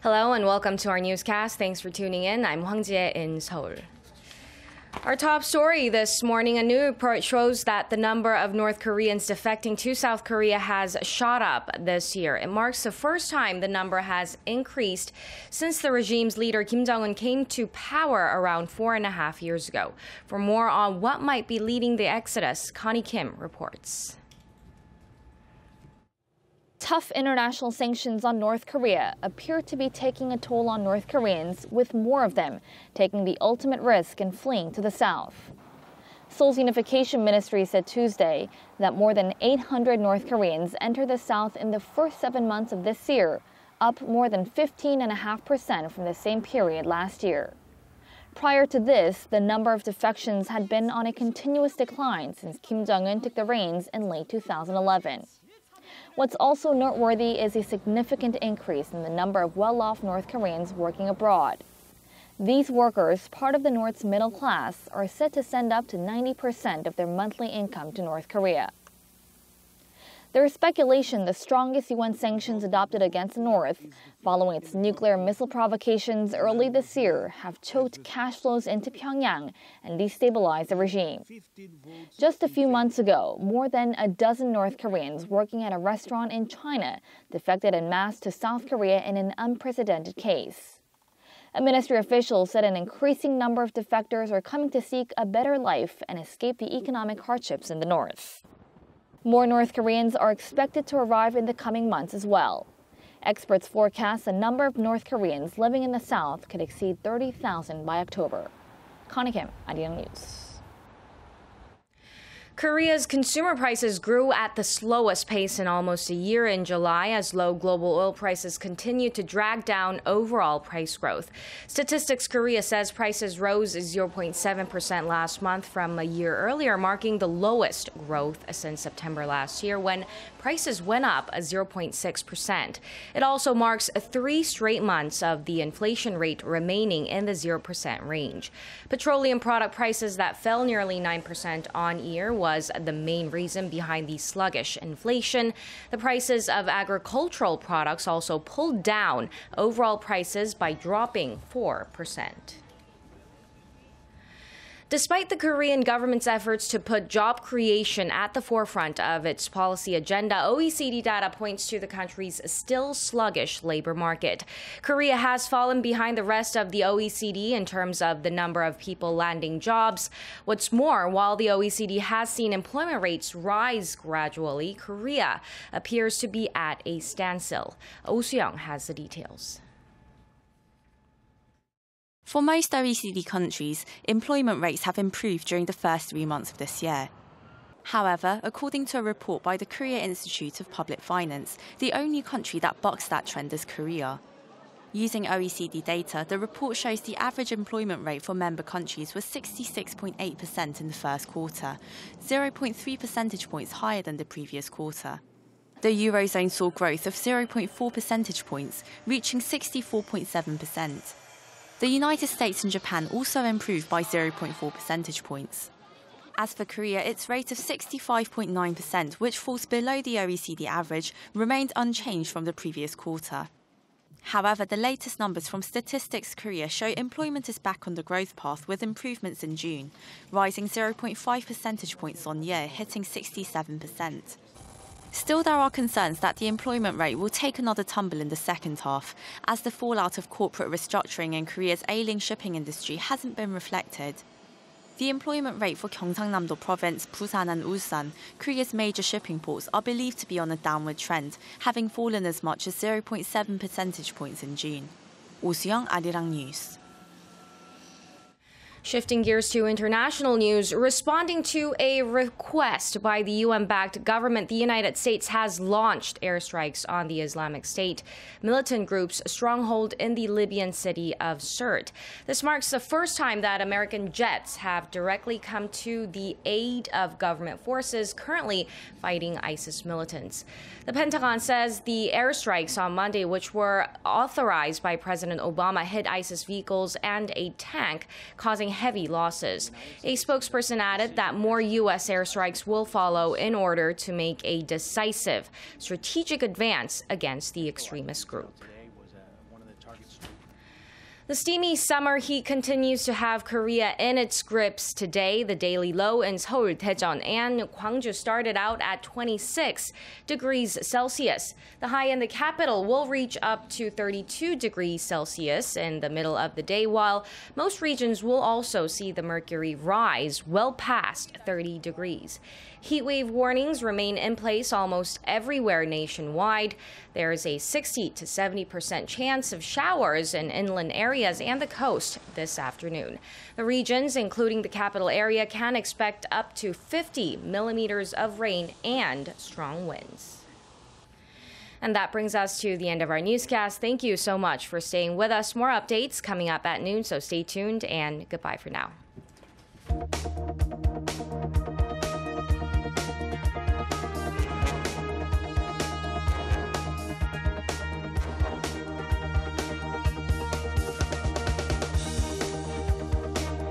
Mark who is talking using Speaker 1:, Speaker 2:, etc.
Speaker 1: Hello and welcome to our newscast. Thanks for tuning in. I'm Hwang Jie in Seoul. Our top story this morning, a new report shows that the number of North Koreans defecting to South Korea has shot up this year. It marks the first time the number has increased since the regime's leader Kim Jong-un came to power around 4.5 years ago. For more on what might be leading the exodus, Connie Kim reports.
Speaker 2: Tough international sanctions on North Korea appear to be taking a toll on North Koreans, with more of them taking the ultimate risk and fleeing to the south. Seoul's Unification Ministry said Tuesday that more than 800 North Koreans entered the south in the first 7 months of this year, up more than 15.5% from the same period last year. Prior to this, the number of defections had been on a continuous decline since Kim Jong-un took the reins in late 2011. What's also noteworthy is a significant increase in the number of well-off North Koreans working abroad. These workers, part of the North's middle class, are set to send up to 90% of their monthly income to North Korea. There is speculation the strongest UN sanctions adopted against the North, following its nuclear missile provocations early this year, have choked cash flows into Pyongyang and destabilized the regime. Just a few months ago, more than a dozen North Koreans working at a restaurant in China defected en masse to South Korea in an unprecedented case. A ministry official said an increasing number of defectors are coming to seek a better life and escape the economic hardships in the North. More North Koreans are expected to arrive in the coming months as well. Experts forecast the number of North Koreans living in the South could exceed 30,000 by October. Connie Kim, Arirang News.
Speaker 1: Korea's consumer prices grew at the slowest pace in almost a year in July as low global oil prices continue to drag down overall price growth. Statistics Korea says prices rose 0.7% last month from a year earlier, marking the lowest growth since September last year when prices went up 0.6%. It also marks 3 straight months of the inflation rate remaining in the 0% range. Petroleum product prices that fell nearly 9% on year was the main reason behind the sluggish inflation. The prices of agricultural products also pulled down overall prices by dropping 4%. Despite the Korean government's efforts to put job creation at the forefront of its policy agenda, OECD data points to the country's still sluggish labor market. Korea has fallen behind the rest of the OECD in terms of the number of people landing jobs. What's more, while the OECD has seen employment rates rise gradually, Korea appears to be at a standstill. Oh Soo-young has the details.
Speaker 3: For most OECD countries, employment rates have improved during the first 3 months of this year. However, according to a report by the Korea Institute of Public Finance, the only country that bucks that trend is Korea. Using OECD data, the report shows the average employment rate for member countries was 66.8% in the first quarter, 0.3 percentage points higher than the previous quarter. The Eurozone saw growth of 0.4 percentage points, reaching 64.7%. The United States and Japan also improved by 0.4 percentage points. As for Korea, its rate of 65.9%, which falls below the OECD average, remained unchanged from the previous quarter. However, the latest numbers from Statistics Korea show employment is back on the growth path with improvements in June, rising 0.5 percentage points on year, hitting 67%. Still, there are concerns that the employment rate will take another tumble in the second half, as the fallout of corporate restructuring in Korea's ailing shipping industry hasn't been reflected. The employment rate for Gyeongsangnam-do Province, Busan and Ulsan, Korea's major shipping ports, are believed to be on a downward trend, having fallen as much as 0.7 percentage points in June. Oh Soo-young, Arirang News.
Speaker 1: Shifting gears to international news, responding to a request by the UN-backed government, the United States has launched airstrikes on the Islamic State militant group's stronghold in the Libyan city of Sirte. This marks the first time that American jets have directly come to the aid of government forces currently fighting ISIS militants. The Pentagon says the airstrikes on Monday, which were authorized by President Obama, hit ISIS vehicles and a tank, causing heavy losses. A spokesperson added that more U.S. airstrikes will follow in order to make a decisive strategic advance against the extremist group. The steamy summer heat continues to have Korea in its grips today. The daily low in Seoul, Daejeon, and Gwangju started out at 26 degrees Celsius. The high in the capital will reach up to 32 degrees Celsius in the middle of the day, while most regions will also see the mercury rise well past 30 degrees. Heat wave warnings remain in place almost everywhere nationwide. There is a 60 to 70% chance of showers in inland areas and the coast this afternoon. The regions, including the capital area, can expect up to 50 millimeters of rain and strong winds. And that brings us to the end of our newscast. Thank you so much for staying with us. More updates coming up at noon, so stay tuned and goodbye for now.